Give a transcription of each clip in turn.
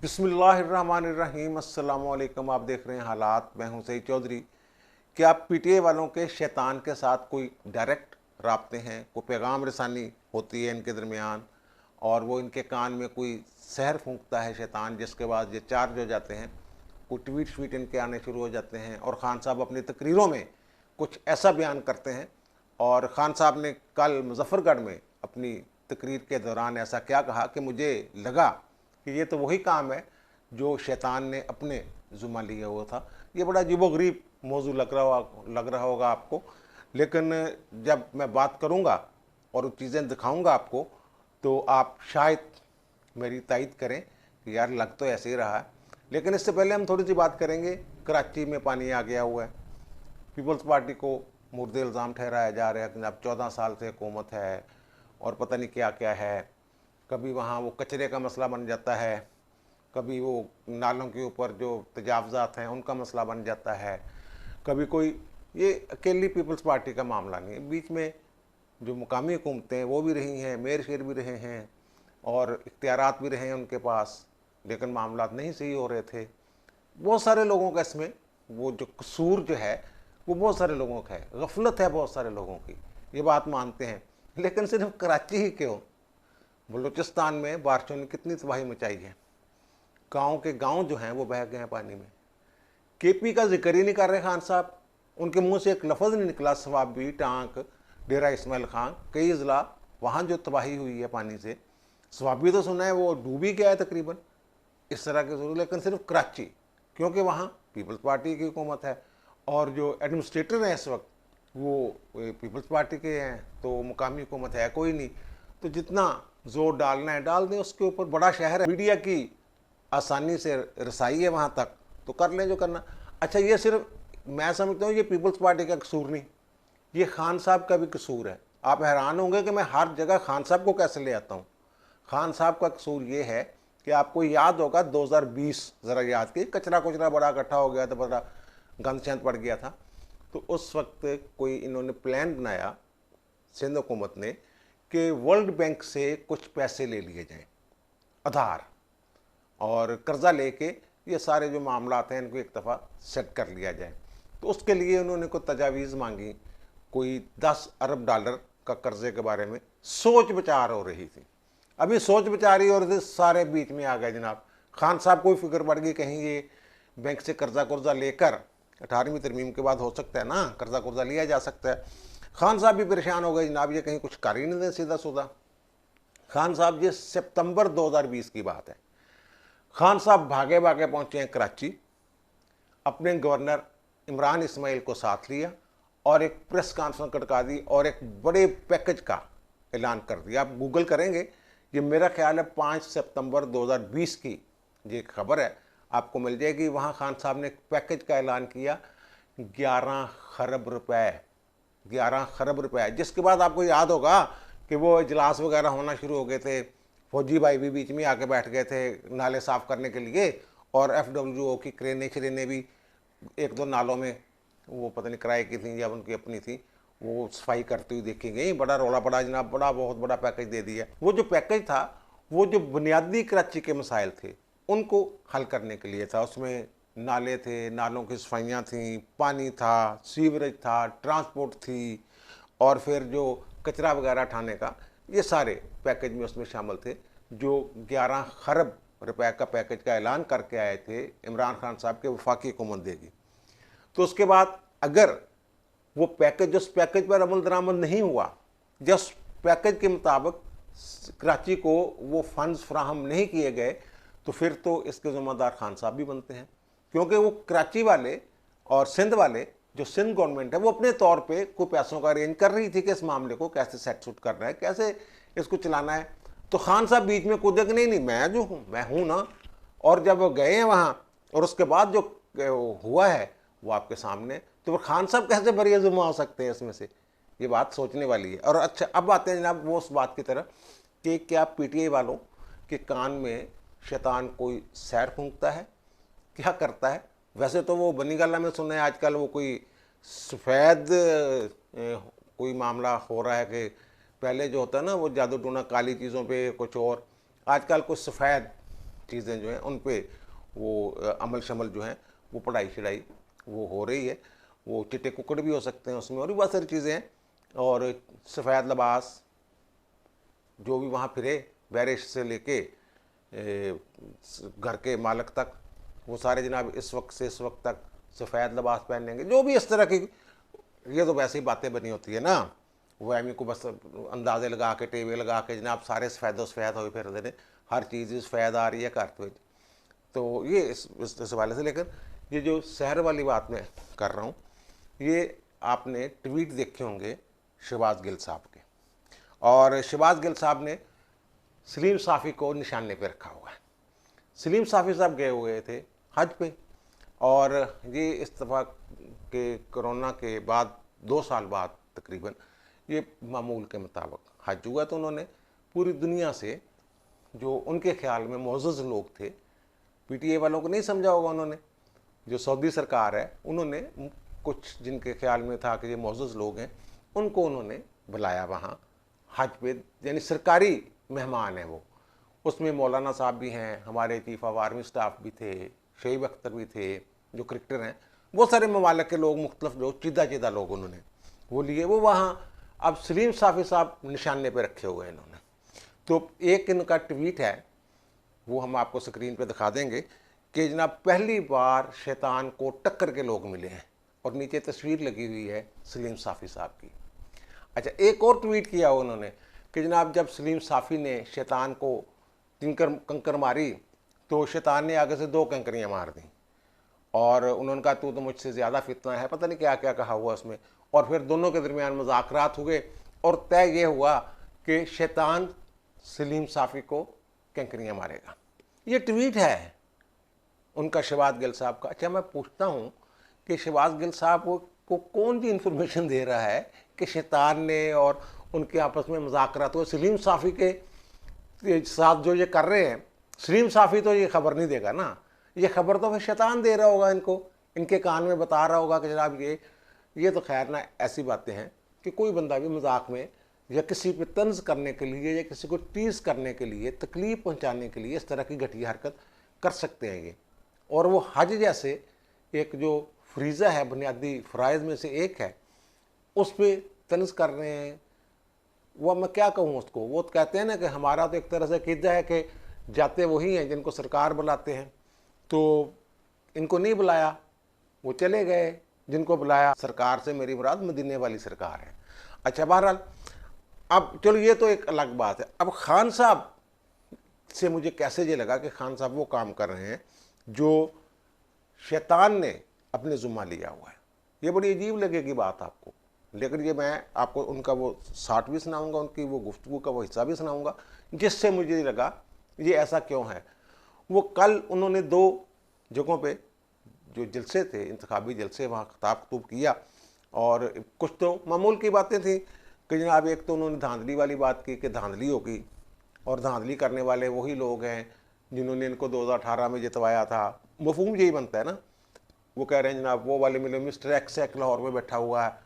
बिस्मिल्लाहिर्रहमानिर्रहीम। अस्सलाम वालेकुम। आप देख रहे हैं हालात। मैं हूं सईद चौधरी। क्या पीटीए वालों के शैतान के साथ कोई डायरेक्ट राब्ते हैं, कोई पैगाम रसानी होती है इनके दरमियान, और वो इनके कान में कोई सहर फूंकता है शैतान, जिसके बाद ये चार्ज हो जाते हैं, कोई ट्वीट श्वीट इनके आने शुरू हो जाते हैं और ख़ान साहब अपनी तकरीरों में कुछ ऐसा बयान करते हैं। और ख़ान साहब ने कल मुजफ्फरगढ़ में अपनी तकरीर के दौरान ऐसा क्या कहा कि मुझे लगा कि ये तो वही काम है जो शैतान ने अपने ज़ुम्मा लिया हुआ था। ये बड़ा अजीबोगरीब मौजू लग रहा होगा आपको, लेकिन जब मैं बात करूँगा और चीज़ें दिखाऊँगा आपको तो आप शायद मेरी तायद करें कि यार लग तो ऐसे ही रहा है। लेकिन इससे पहले हम थोड़ी सी बात करेंगे। कराची में पानी आ गया हुआ है। पीपल्स पार्टी को मुर्दे इल्ज़ाम ठहराया जा रहा है कि अब 14 साल से हुकूमत है और पता नहीं क्या क्या है। कभी वहाँ वो कचरे का मसला बन जाता है, कभी वो नालों के ऊपर जो तजावज़ात हैं उनका मसला बन जाता है, कभी कोई, ये अकेली पीपल्स पार्टी का मामला नहीं है। बीच में जो मुकामी हुकूमतें वो भी रही हैं, मेयर शेर भी रहे हैं और इख्तियारात भी रहे हैं उनके पास, लेकिन मामला नहीं सही हो रहे थे। बहुत सारे लोगों का इसमें वो जो कसूर जो है वो बहुत सारे लोगों का है, गफलत है बहुत सारे लोगों की, ये बात मानते हैं। लेकिन सिर्फ कराची ही क्यों, बलूचिस्तान में बारिशों ने कितनी तबाही मचाई है। गाँव के गाँव जो हैं वो बह गए हैं पानी में। केपी का जिक्र ही नहीं कर रहे खान साहब। उनके मुंह से एक लफ्ज़ नहीं निकला। सवाबी, टांक, डेरा इस्माइल खान, कई ज़िला वहाँ जो तबाही हुई है पानी से, सवाबी तो सुना है वो डूब ही गया है तकरीबन, इस तरह के जरूर। लेकिन सिर्फ कराची, क्योंकि वहाँ पीपल्स पार्टी की हुकूमत है और जो एडमिनिस्ट्रेटर हैं इस वक्त वो पीपल्स पार्टी के हैं, तो मुकामी हुकूमत है कोई नहीं। तो जितना जोर डालना है डाल दें उसके ऊपर। बड़ा शहर है, मीडिया की आसानी से रसाई है वहाँ तक, तो कर लें जो करना। अच्छा, ये सिर्फ मैं समझता हूँ ये पीपल्स पार्टी का कसूर नहीं, ये खान साहब का भी कसूर है। आप हैरान होंगे कि मैं हर जगह खान साहब को कैसे ले आता हूँ। खान साहब का कसूर ये है कि आपको याद होगा 2020, ज़रा याद की, कचरा कुचरा बड़ा इकट्ठा हो गया था, बड़ा गंद शंद पड़ गया था। तो उस वक्त कोई इन्होंने प्लान बनाया सिंध हुकूमत ने कि वर्ल्ड बैंक से कुछ पैसे ले लिए जाएं आधार, और कर्ज़ा लेके ये सारे जो मामलात हैं इनको एक दफ़ा सेट कर लिया जाए। तो उसके लिए उन्होंने कोई तजावीज़ मांगी, कोई 10 अरब डॉलर का कर्ज़े के बारे में सोच विचार हो रही थी। अभी सोच विचार ही हो रही थी, सारे बीच में आ गए जनाब। खान साहब को फिक्र पड़ गई कहीं ये बैंक से कर्ज़ा कुर्ज़ा लेकर, 18वीं तरमीम के बाद हो सकता है ना कर्ज़ा कुर्ज़ा लिया जा सकता है। खान साहब भी परेशान हो गए जनाब, ये कहीं कुछ कर ही नहीं दें सीधा सुधा। खान साहब, ये सितंबर 2020 की बात है। खान साहब भागे भागे पहुंचे हैं कराची, अपने गवर्नर इमरान इस्माइल को साथ लिया और एक प्रेस कॉन्फ्रेंस करवा दी और एक बड़े पैकेज का ऐलान कर दिया। आप गूगल करेंगे, ये मेरा ख्याल है 5 सितंबर 2020 की ये खबर है, आपको मिल जाएगी। वहाँ खान साहब ने एक पैकेज का ऐलान किया, 11 खरब रुपए, 11 खरब रुपए, जिसके बाद आपको याद होगा कि वो इजलास वगैरह होना शुरू हो गए थे। फौजी भाई भी बीच में आके बैठ गए थे नाले साफ़ करने के लिए, और FWO की क्रेनें श्रेनें भी एक दो नालों में वो पता नहीं किराए की थी या उनकी अपनी थी, वो सफाई करती हुई देखी गई। बड़ा रौला बड़ा जनाब, बड़ा बहुत बड़ा पैकेज दे दिया। वो जो पैकेज था वो जो बुनियादी कराची के मसाइल थे उनको हल करने के लिए था। उसमें नाले थे, नालों की सफाइयाँ थी, पानी था, सीवरेज था, ट्रांसपोर्ट थी, और फिर जो कचरा वगैरह उठाने का, ये सारे पैकेज में उसमें शामिल थे। जो 11 खरब रुपए का पैकेज का ऐलान करके आए थे इमरान खान साहब के, वफाकी हुकूमत देगी। तो उसके बाद अगर वो पैकेज, जिस पैकेज पर अमल दरामद नहीं हुआ, जिस पैकेज के मुताबिक कराची को वो फंड्स फ्राहम नहीं किए गए, तो फिर तो इसके ज़िम्मेदार खान साहब भी बनते हैं। क्योंकि वो कराची वाले और सिंध वाले, जो सिंध गवर्नमेंट है, वो अपने तौर पे कोई पैसों का अरेंज कर रही थी कि इस मामले को कैसे सेट सूट करना है, कैसे इसको चलाना है। तो खान साहब बीच में कूदे कि नहीं, मैं जो हूँ मैं हूँ ना। और जब वो गए हैं वहाँ और उसके बाद जो हुआ है वो आपके सामने, तो फिर खान साहब कैसे बरी जुम्मा हो सकते हैं इसमें से, ये बात सोचने वाली है। और अच्छा, अब आते हैं जनाब वो उस बात की तरफ कि क्या पीटीआई वालों के कान में शैतान कोई सैर फूंकता है, क्या करता है। वैसे तो वो बनी गाला में सुना है आजकल वो कोई सफ़ेद कोई मामला हो रहा है कि पहले जो होता है ना वो जादू टूना काली चीज़ों पे कुछ और, आजकल कुछ सफ़ेद चीज़ें जो हैं उन पे वो अमल शमल जो हैं वो पढ़ाई शढ़ाई वो हो रही है। वो चिट्टे कुकड़ भी हो सकते हैं उसमें, और भी बहुत सारी चीज़ें हैं। और सफ़ेद लिबास जो भी वहाँ फिरे, बैरिश से लेके घर के मालिक तक, वो सारे जनाब इस वक्त से इस वक्त तक सफ़ेद लिबास पहनेंगे। जो भी इस तरह की, ये तो वैसे ही बातें बनी होती है ना, वो एम को बस अंदाजे लगा के टेबल लगा के जनाब सारे सफ़ेद हो फिर देने, हर चीज़ सफ़ेद आ रही है करते हुए। तो ये इस हवाले से। लेकर ये जो शहर वाली बात मैं कर रहा हूँ, ये आपने ट्वीट देखे होंगे शहबाज गिल साहब के, और शहबाज गिल साहब ने सलीम साफ़ी को निशाने पे रखा हुआ है। सलीम साफ़ी साहब गए हुए थे हज पे, और ये इत्तफाक के कोरोना के बाद 2 साल बाद तकरीबन ये मामूल के मुताबिक हज हुआ। तो उन्होंने पूरी दुनिया से जो उनके ख्याल में मुअज़्ज़ज़ लोग थे, पीटीए वालों को नहीं समझा होगा उन्होंने, जो सऊदी सरकार है उन्होंने कुछ जिनके ख्याल में था कि ये मुअज़्ज़ज़ लोग हैं, उनको उन्होंने बुलाया वहाँ हज पे, यानी सरकारी मेहमान हैं वो। उसमें मौलाना साहब भी हैं, हमारे चीफ ऑफ आर्मी स्टाफ भी थे, शहीब अख्तर भी थे जो क्रिकेटर हैं, बहुत सारे ममालिक के लोग, मुख्तलिफ लोग, चीदा लोग उन्होंने वो लिए। वो वहाँ अब सलीम साफ़ी साहब निशाने पे रखे हुए हैं इन्होंने। तो एक इनका ट्वीट है, वो हम आपको स्क्रीन पे दिखा देंगे कि जनाब पहली बार शैतान को टक्कर के लोग मिले हैं, और नीचे तस्वीर लगी हुई है सलीम साफ़ी साहब की। अच्छा, एक और ट्वीट किया उन्होंने कि जनाब जब सलीम साफ़ी ने शैतान को कंकर मारी तो शैतान ने आगे से 2 कंकरियाँ मार दी, और उन्होंने कहा तू तो मुझसे ज़्यादा फितना है, पता नहीं क्या क्या कहा हुआ उसमें। और फिर दोनों के दरमियान मुज़ाकरात हुए, और तय ये हुआ कि शैतान सलीम साफ़ी को कंकरियाँ मारेगा। ये ट्वीट है उनका शहबाज गिल साहब का। अच्छा, मैं पूछता हूँ कि शहबाज गिल साहब को कौन सी इन्फॉर्मेशन दे रहा है कि शैतान ने और उनके आपस में मुज़ाकरात हुए। सलीम साफ़ी के साथ जो ये कर रहे हैं, सलीम साफ़ी तो ये खबर नहीं देगा ना, ये खबर तो फिर शैतान दे रहा होगा इनको, इनके कान में बता रहा होगा कि जनाब ये तो खैर ना, ऐसी बातें हैं कि कोई बंदा भी मजाक में या किसी पे तंज करने के लिए या किसी को टीज़ करने के लिए, तकलीफ़ पहुंचाने के लिए इस तरह की घटिया हरकत कर सकते हैं ये। और वो हज जैसे एक जो फ्रीज़ा है, बुनियादी फ़राइज़ में से एक है, उस पर तंज कर रहे हैं। वो मैं क्या कहूँ उसको, वो तो कहते हैं ना कि हमारा तो एक तरह से क़िदा है कि जाते वही हैं जिनको सरकार बुलाते हैं, तो इनको नहीं बुलाया, वो चले गए। जिनको बुलाया, सरकार से मेरी मुराद मदीने वाली सरकार है। अच्छा, बहरहाल अब चलो ये तो एक अलग बात है। अब खान साहब से मुझे कैसे ये लगा कि खान साहब वो काम कर रहे हैं जो शैतान ने अपने ज़ुम्मा लिया हुआ है। ये बड़ी अजीब लगेगी बात आपको, लेकिन ये मैं आपको उनका वो 60 भी सुनाऊँगा, उनकी वो गुफ्तगू का वो हिस्सा भी सुनाऊँगा, जिससे मुझे लगा ये ऐसा क्यों है। वो कल उन्होंने 2 जगहों पे जो जलसे थे, इंतखाबी जलसे, वहाँ खिताब खतूब किया, और कुछ तो मामूल की बातें थी कि जनाब एक तो उन्होंने धांधली वाली बात की कि धांधली होगी, और धांधली करने वाले वही लोग हैं जिन्होंने इनको 2018 में जितवाया था। मफहूम यही बनता है ना। वो कह रहे हैं जनाब वो वाले मिले, मिस्टर एक्स लाहौर में बैठा हुआ है,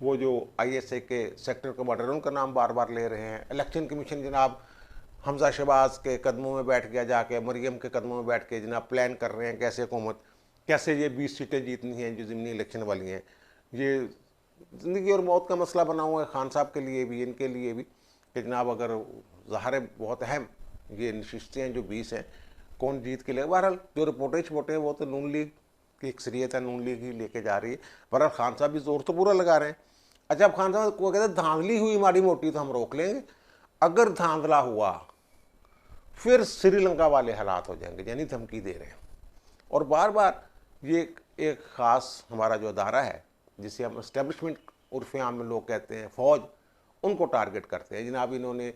वो जो ISA के सेक्टर कमांडर, उनका नाम बार बार ले रहे हैं। इलेक्शन कमीशन जनाब हमजा शहबाज के कदमों में बैठ गया, जाके मरियम के कदमों में बैठ के जनाब प्लान कर रहे हैं कैसे हुकूमत, कैसे ये 20 सीटें जीतनी हैं जो ज़िमनी इलेक्शन वाली हैं। ये ज़िंदगी और मौत का मसला बना हुआ है खान साहब के लिए भी, इनके लिए भी, कि जनाब अगर ज़ाहिर है बहुत अहम ये नशिस्तें हैं जो 20 हैं, कौन जीत के लिए। बहरहाल जो रिपोर्टें हैं वो तो नून लीग की अक्सरियत है, नून लीग ही लेके जा रही है। बहरहाल खान साहब भी जोर तो पूरा लगा रहे हैं। अच्छा, अब खान साहब को कहते हैं धांधली हुई माड़ी मोटी तो हम रोक लेंगे, अगर धांधला हुआ फिर श्रीलंका वाले हालात हो जाएंगे, यानी धमकी दे रहे हैं। और बार बार ये एक ख़ास हमारा जो अदारा है जिसे हम इस्टेब्लिशमेंट उर्फ़ आम में लोग कहते हैं, फ़ौज, उनको टारगेट करते हैं। जनाब इन्होंने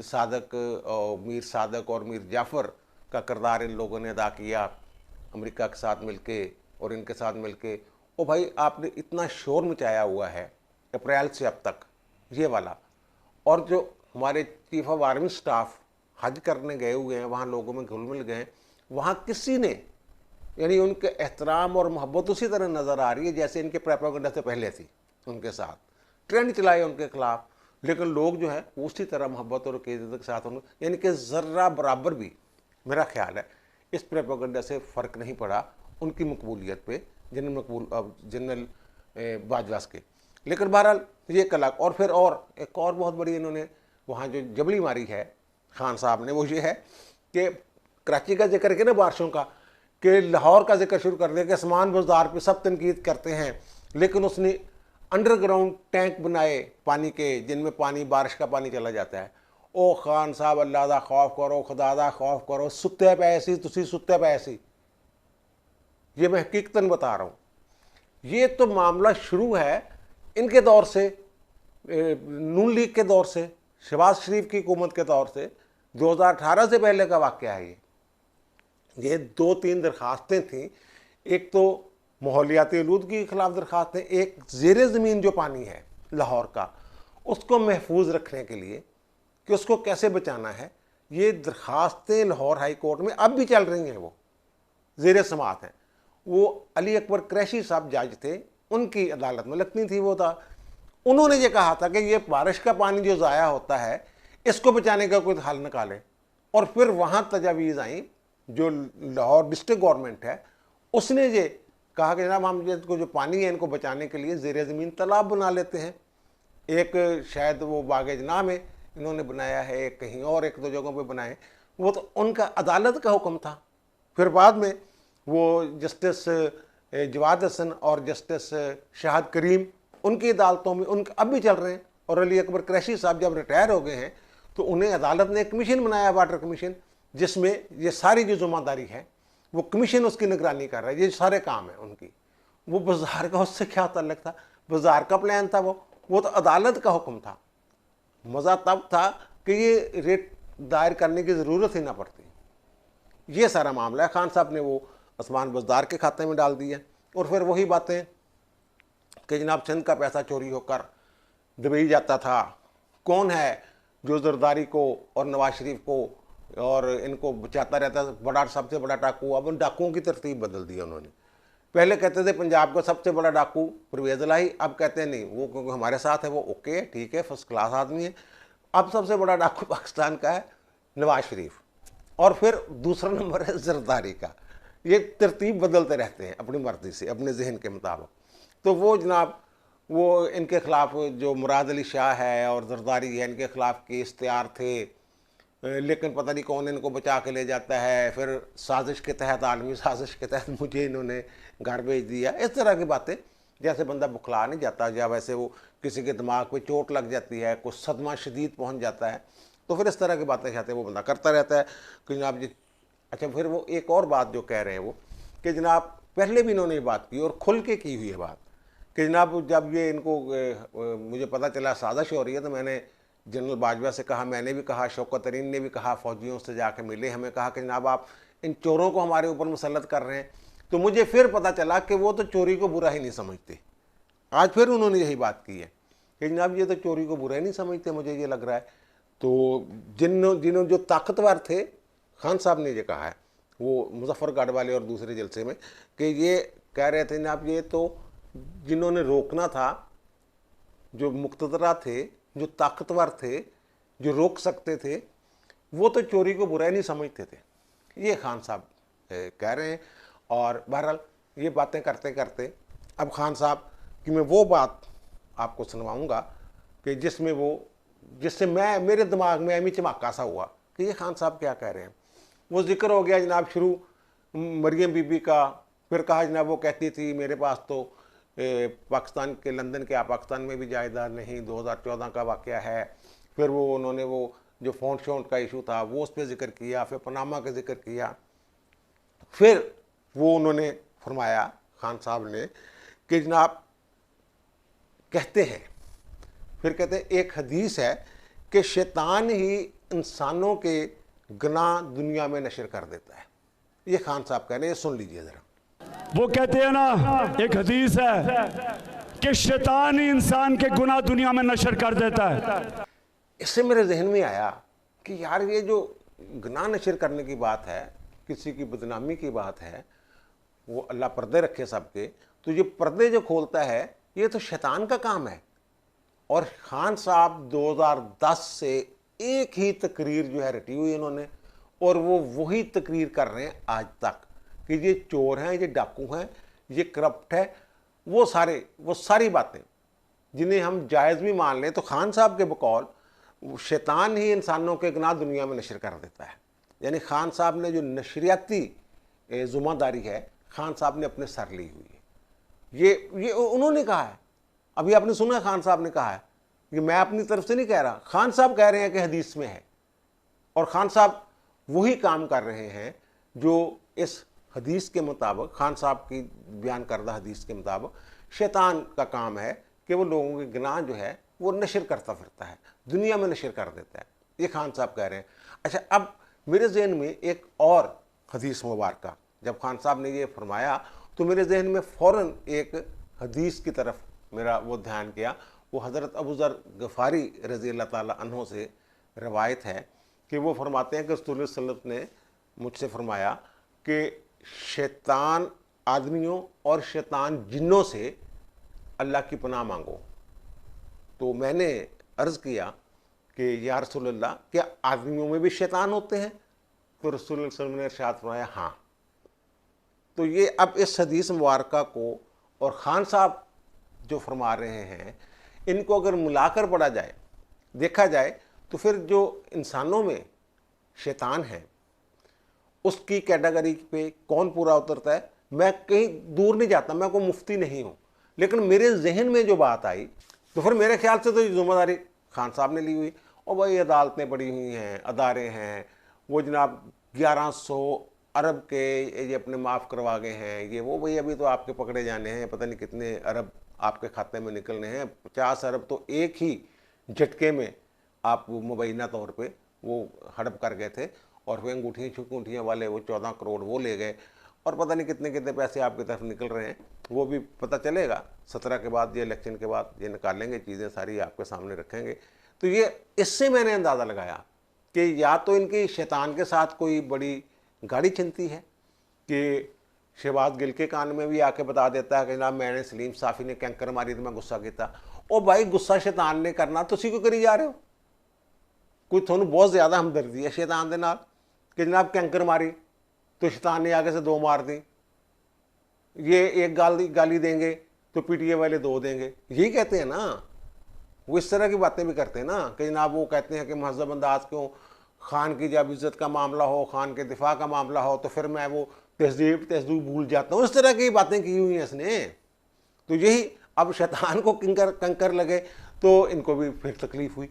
सादक और मीर सादक और मीर जाफ़र का किरदार इन लोगों ने अदा किया अमेरिका के साथ मिलके और इनके साथ मिलके। ओ भाई, आपने इतना शोर मचाया हुआ है अप्रैल से अब तक ये वाला, और जो हमारे चीफ ऑफ आर्मी स्टाफ हज करने गए हुए हैं, वहाँ लोगों में घुल मिल गए, वहाँ किसी ने, यानी उनके एहतराम और मोहब्बत उसी तरह नज़र आ रही है जैसे इनके प्रोपेगेंडा से पहले थी। उनके साथ ट्रेंड चलाए उनके खिलाफ, लेकिन लोग जो है उसी तरह मोहब्बत और अकीदत के साथ उनको, यानी कि ज़र्रा बराबर भी मेरा ख्याल है इस प्रोपेगेंडा से फ़र्क नहीं पड़ा उनकी मकबूलियत पे, जनरल बाजवास के। लेकिन बहरहाल ये एक अलग, और फिर और एक और बहुत बड़ी इन्होंने वहाँ जो जबड़ी मारी है खान साहब ने, वो ये है कि कराची का जिक्र किया ना बारिशों का, कि लाहौर का जिक्र शुरू कर दिया कि आसमान बाजार पे सब तनकीद करते हैं, लेकिन उसने अंडरग्राउंड टैंक बनाए पानी के, जिनमें पानी, बारिश का पानी चला जाता है। ओ खान साहब, अल्लाह दा खौफ करो, खुदा दा खौफ करो, सुत्ते पे ऐसी तुसी सुत्ते पे ऐसी। ये मैं हकीकतन बता रहा हूँ। ये तो मामला शुरू है इनके दौर से, नून लीग के दौर से, शहबाज शरीफ की हुकूमत के दौर से, 2018 से पहले का वाक़या है ये 2-3 दरख्वास्तें थीं। एक तो माहौलियाती आलूदगी के खिलाफ दरख्वास्तें, एक ज़ेरे ज़मीन जो पानी है लाहौर का, उसको महफूज रखने के लिए कि उसको कैसे बचाना है, ये दरख्वास्तें लाहौर हाई कोर्ट में अब भी चल रही हैं। वो ज़ेरे समाअत हैं। वो अली अकबर क्रैशी साहब जज थे, उनकी अदालत में लगती थी वो था। उन्होंने ये कहा था कि ये बारिश का पानी जो ज़ाया होता है, इसको बचाने का कोई हल निकाले। और फिर वहाँ तजावीज़ आई, जो लाहौर डिस्ट्रिक्ट गवर्नमेंट है उसने ये कहा कि जनाब हम इसको जो पानी है इनको बचाने के लिए ज़ेरे ज़मीन तालाब बना लेते हैं। एक शायद वो बागे जना में इन्होंने बनाया है, एक कहीं और 1-2 जगहों पे बनाए। वो तो उनका अदालत का हुक्म था। फिर बाद में वो जस्टिस जवाद हसन और जस्टिस शाहद करीम, उनकी अदालतों में उनके अब भी चल रहे हैं। और अली अकबर क्रैशी साहब जब रिटायर हो गए हैं तो उन्हें अदालत ने एक कमीशन बनाया, वाटर कमीशन, जिसमें ये सारी जो ज़िम्मेदारी है वो कमीशन उसकी निगरानी कर रहा है। ये सारे काम है उनकी। वो बाजार का उससे क्या ताल्लुक था? बाजार का प्लान था वो तो अदालत का हुक्म था। मज़ा तब था कि ये रेट दायर करने की ज़रूरत ही ना पड़ती। ये सारा मामला है। खान साहब ने वो आसमान बाजार के खाते में डाल दिया। और फिर वही बातें कि जनाब सिंध का पैसा चोरी होकर दुबई जाता था। कौन है जो जरदारी को और नवाज शरीफ को और इनको बचाता रहता, बड़ा सबसे बड़ा डाकू? अब उन डाकुओं की तरतीब बदल दी उन्होंने। पहले कहते थे पंजाब का सबसे बड़ा डाकू परवेज़ इलाही, अब कहते हैं नहीं, वो क्योंकि हमारे साथ है वो ओके ठीक है, फर्स्ट क्लास आदमी है। अब सबसे बड़ा डाकू पाकिस्तान का है नवाज शरीफ, और फिर दूसरा नंबर है जरदारी का। ये तरतीब बदलते रहते हैं अपनी मर्जी से, अपने जहन के मुताबिक। तो वो जनाब वो इनके ख़िलाफ़ जो मुराद अली शाह है और जरदारी है, इनके ख़िलाफ़ केस तैयार थे, लेकिन पता नहीं कौन इनको बचा के ले जाता है। फिर साजिश के तहत, आलमी साजिश के तहत मुझे इन्होंने घर भेज दिया। इस तरह की बातें, जैसे बंदा बुखला नहीं जाता, या वैसे वो किसी के दिमाग पे चोट लग जाती है, कुछ सदमा शदीद पहुंच जाता है, तो फिर इस तरह की बातें चाहते वो बंदा करता रहता है कि जनाब जी। अच्छा, फिर वो एक और बात जो कह रहे हैं वो कि जनाब पहले भी इन्होंने ये बात की और खुल के की हुई है बात कि जनाब जब ये इनको मुझे पता चला साजिश हो रही है तो मैंने जनरल बाजवा से कहा, मैंने भी कहा, शौकत तरीन ने भी कहा, फौजियों से जाके मिले, हमें कहा कि जनाब आप इन चोरों को हमारे ऊपर मुसल्लत कर रहे हैं। तो मुझे फिर पता चला कि वो तो चोरी को बुरा ही नहीं समझते। आज फिर उन्होंने यही बात की है कि जनाब ये तो चोरी को बुरा ही नहीं समझते, मुझे ये लग रहा है। तो जिन्होंने जो ताकतवर थे, खान साहब ने ये कहा है वो मुजफ्फरगढ़ वाले और दूसरे जलसे में, कि ये कह रहे थे जनाब ये तो जिन्होंने रोकना था, जो मुक्तदरा थे, जो ताकतवर थे, जो रोक सकते थे, वो तो चोरी को बुरा ही नहीं समझते थे। ये खान साहब कह रहे हैं। और बहरहाल ये बातें करते करते अब खान साहब की मैं वो बात आपको सुनवाऊंगा कि जिससे मेरे दिमाग में अमी चमाका सा हुआ कि ये खान साहब क्या कह रहे हैं। वो जिक्र हो गया जनाब शुरू मरियम बीबी का। फिर कहा जनाब वो कहती थी मेरे पास तो पाकिस्तान के लंदन के, पाकिस्तान में भी जायदाद नहीं, 2014 का वाक़या है। फिर वो उन्होंने वो जो फ़ोन शोन का इशू था वो उस पर जिक्र किया, फिर पनामा का जिक्र किया। फिर वो उन्होंने फरमाया खान साहब ने कि जनाब कहते हैं, फिर कहते हैं एक हदीस है कि शैतान ही इंसानों के गुनाह दुनिया में नशर कर देता है। ये खान साहब कह रहे हैं, सुन लीजिए ज़रा। वो कहते हैं ना, एक हदीस है कि शैतान ही इंसान के गुनाह दुनिया में नशर कर देता है। इससे मेरे जहन में आया कि यार ये जो गुनाह नशर करने की बात है, किसी की बदनामी की बात है, वो अल्लाह पर्दे रखे सबके, तो ये पर्दे जो खोलता है ये तो शैतान का काम है। और खान साहब 2010 से एक ही तकरीर जो है रटी हुई इन्होंने, और वो वही तकरीर कर रहे हैं आज तक कि ये चोर हैं, ये डाकू हैं, ये करप्ट है। वो सारी बातें जिन्हें हम जायज़ भी मान लें, तो खान साहब के बकौल शैतान ही इंसानों के गुनाह दुनिया में नशर कर देता है। यानी खान साहब ने जो नशरियाती ज़िम्मेदारी है, खान साहब ने अपने सर ली हुई है। ये उन्होंने कहा है, अभी आपने सुना खान साहब ने कहा है कि मैं अपनी तरफ से नहीं कह रहा, खान साहब कह रहे हैं कि हदीस में है, और खान साहब वही काम कर रहे हैं जो इस हदीस के मुताबिक, खान साहब की बयान करदा हदीस के मुताबिक शैतान का काम है कि वो लोगों के गुनाह जो है वो नशर करता फिरता है, दुनिया में नशर कर देता है। ये खान साहब कह रहे हैं। अच्छा, अब मेरे जहन में एक और हदीस मुबारक, जब खान साहब ने ये फरमाया तो मेरे जहन में फ़ौरन एक हदीस की तरफ मेरा वो ध्यान किया। वो हज़रत अबू ज़र गफ़ारी रज़ी अल्लाह ताला अन्हो से रवायत है कि वो फरमाते हैं कि रसूल सल्लल्लाहु अलैहि वसल्लम ने मुझसे फरमाया कि शैतान आदमियों और शैतान जिन्नों से अल्लाह की पनाह मांगो। तो मैंने अर्ज़ किया कि या रसूल अल्लाह, क्या आदमियों में भी शैतान होते हैं? तो रसूल सल्लल्लाहु अलैहि वसल्लम ने इरशाद फरमाया, हाँ। तो ये अब इस हदीस मुबारक को और ख़ान साहब जो फरमा रहे हैं, इनको अगर मिलाकर पढ़ा जाए, देखा जाए, तो फिर जो इंसानों में शैतान है उसकी कैटेगरी पे कौन पूरा उतरता है। मैं कहीं दूर नहीं जाता, मैं कोई मुफ्ती नहीं हूँ, लेकिन मेरे जहन में जो बात आई तो फिर मेरे ख्याल से तो ये जिम्मेदारी खान साहब ने ली हुई। और भाई अदालतें पड़ी हुई हैं, अदारे हैं, वो जनाब 1100 अरब के ये अपने माफ़ करवा गए हैं, ये वो, भाई अभी तो आपके पकड़े जाने हैं, पता नहीं कितने अरब आपके खाते में निकलने हैं। 50 अरब तो एक ही झटके में आप मुबैना तौर पे वो हड़प कर गए थे, और फिर अंगूठियाँ वाले वो 14 करोड़ वो ले गए, और पता नहीं कितने कितने पैसे आपकी तरफ निकल रहे हैं। वो भी पता चलेगा 17 के बाद, ये इलेक्शन के बाद ये निकालेंगे, चीज़ें सारी आपके सामने रखेंगे। तो ये इससे मैंने अंदाज़ा लगाया कि या तो इनकी शैतान के साथ कोई बड़ी गाड़ी चिंती है कि शहबाज गिल के कान में भी आके बता देता है कि जनाब मैंने सलीम साफ़ी ने कैंकर मारी तो मैं गुस्सा किया। ओ भाई, गुस्सा शैतान ने करना तुसी क्यों करी जा रहे हो? कोई थोनू बहुत ज़्यादा हमदर्दी है शैतान दे नाल कि जनाब कैंकर मारी तो शैतान ने आगे से 2 मार दी, ये एक गाली देंगे तो पीटीए वाले 2 देंगे, यही कहते हैं ना। वो इस तरह की बातें भी करते हैं ना कि जनाब वो कहते हैं कि महज़ब अंदाज क्यों, खान की जब इज़्ज़त का मामला हो, खान के दिफा का मामला हो, तो फिर मैं वो तहज़ीब भूल जाता हूँ। इस तरह की बातें की हुई हैं इसने। तो यही अब शैतान को कंकर लगे तो इनको भी फिर तकलीफ़ हुई।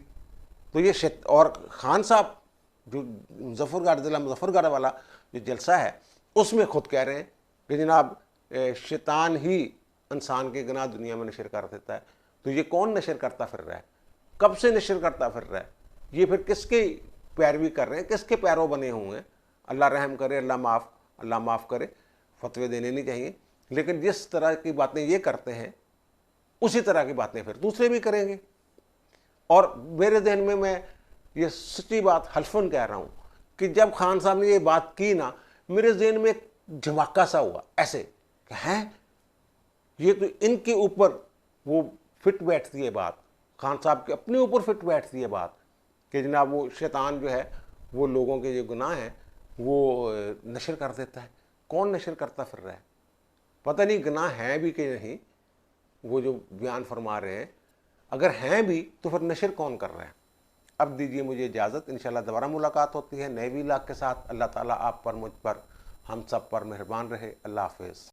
तो ये और खान साहब जो मुजफ्फरगढ़ ज़िला मुजफ्फरगढ़ वाला जो जलसा है, उसमें खुद कह रहे हैं कि जनाब शैतान ही इंसान के गुनाह दुनिया में नशर कर देता है। तो ये कौन नशर करता फिर रहा है, कब से नशर करता फिर रहा है, ये फिर किसकी पैरवी कर रहे हैं, किसके पैरों बने हुए हैं? अल्लाह रहम करे, अल्लाह माफ़ करे। फतवे देने नहीं चाहिए, लेकिन जिस तरह की बातें ये करते हैं उसी तरह की बातें फिर दूसरे भी करेंगे। और मेरे जहन में मैं ये सच्ची बात हल्फन कह रहा हूँ कि जब खान साहब ने ये बात की ना, मेरे जहन में एक झमाका सा हुआ ऐसे कि हैं, ये तो इनके ऊपर वो फिट बैठती है बात, खान साहब के अपने ऊपर फिट बैठती है बात कि जनाब वो शैतान जो है वो लोगों के जो गुनाह हैं वो नशर कर देता है। कौन नशर करता फिर रहा है? पता नहीं गुनाह हैं भी कि नहीं, वो जो बयान फरमा रहे हैं, अगर हैं भी तो फिर नशर कौन कर रहा है? अब दीजिए मुझे इजाज़त, इंशाल्लाह दोबारा मुलाकात होती है नए व्लॉग के साथ। अल्लाह ताला आप पर, मुझ पर, हम सब पर मेहरबान रहे। अल्लाह हाफ़िज़।